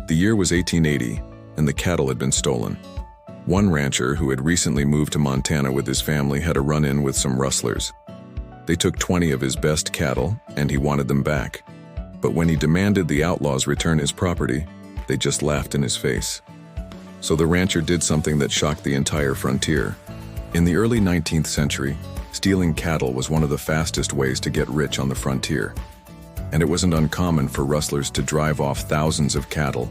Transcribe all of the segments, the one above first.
The year was 1880, and the cattle had been stolen. One rancher who had recently moved to Montana with his family had a run-in with some rustlers. They took 20 of his best cattle, and he wanted them back. But when he demanded the outlaws return his property, they just laughed in his face. So the rancher did something that shocked the entire frontier. In the early 19th century, stealing cattle was one of the fastest ways to get rich on the frontier. And it wasn't uncommon for rustlers to drive off thousands of cattle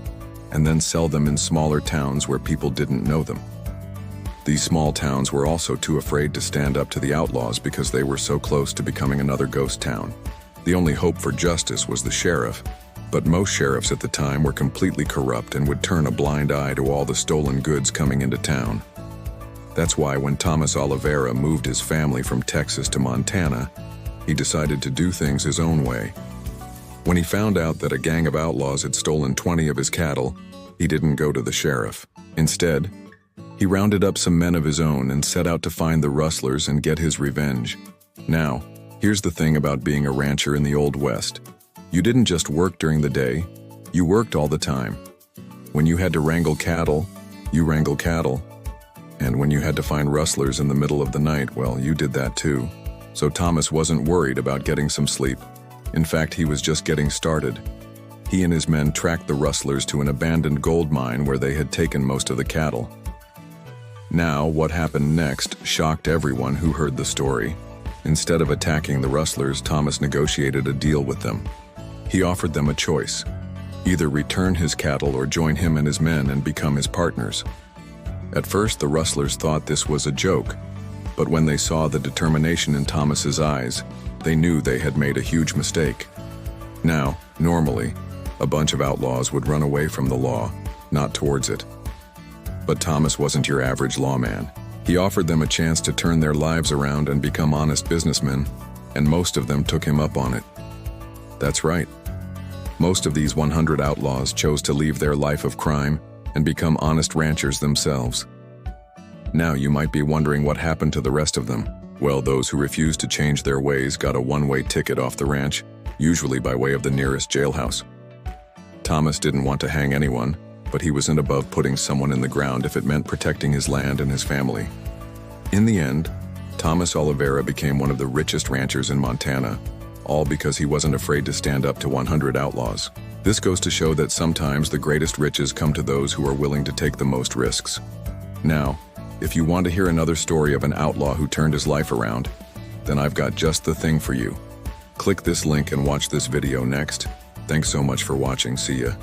and then sell them in smaller towns where people didn't know them. These small towns were also too afraid to stand up to the outlaws because they were so close to becoming another ghost town. The only hope for justice was the sheriff, but most sheriffs at the time were completely corrupt and would turn a blind eye to all the stolen goods coming into town. That's why when Thomas Oliveira moved his family from Texas to Montana, he decided to do things his own way. When he found out that a gang of outlaws had stolen 20 of his cattle, he didn't go to the sheriff. Instead, he rounded up some men of his own and set out to find the rustlers and get his revenge. Now, here's the thing about being a rancher in the Old West. You didn't just work during the day, you worked all the time. When you had to wrangle cattle, you wrangled cattle. And when you had to find rustlers in the middle of the night, well, you did that too. So Thomas wasn't worried about getting some sleep. In fact, he was just getting started. He and his men tracked the rustlers to an abandoned gold mine where they had taken most of the cattle. Now, what happened next shocked everyone who heard the story. Instead of attacking the rustlers, Thomas negotiated a deal with them. He offered them a choice: either return his cattle or join him and his men and become his partners. At first, the rustlers thought this was a joke, but when they saw the determination in Thomas's eyes, they knew they had made a huge mistake. Now, normally, a bunch of outlaws would run away from the law, not towards it. But Thomas wasn't your average lawman. He offered them a chance to turn their lives around and become honest businessmen, and most of them took him up on it. That's right. Most of these 100 outlaws chose to leave their life of crime and become honest ranchers themselves. Now you might be wondering what happened to the rest of them. Well, those who refused to change their ways got a one-way ticket off the ranch, usually by way of the nearest jailhouse. Thomas didn't want to hang anyone, but he wasn't above putting someone in the ground if it meant protecting his land and his family. In the end, Thomas Oliveira became one of the richest ranchers in Montana, all because he wasn't afraid to stand up to 100 outlaws. This goes to show that sometimes the greatest riches come to those who are willing to take the most risks. Now, if you want to hear another story of an outlaw who turned his life around, then I've got just the thing for you. Click this link and watch this video next. Thanks so much for watching. See ya.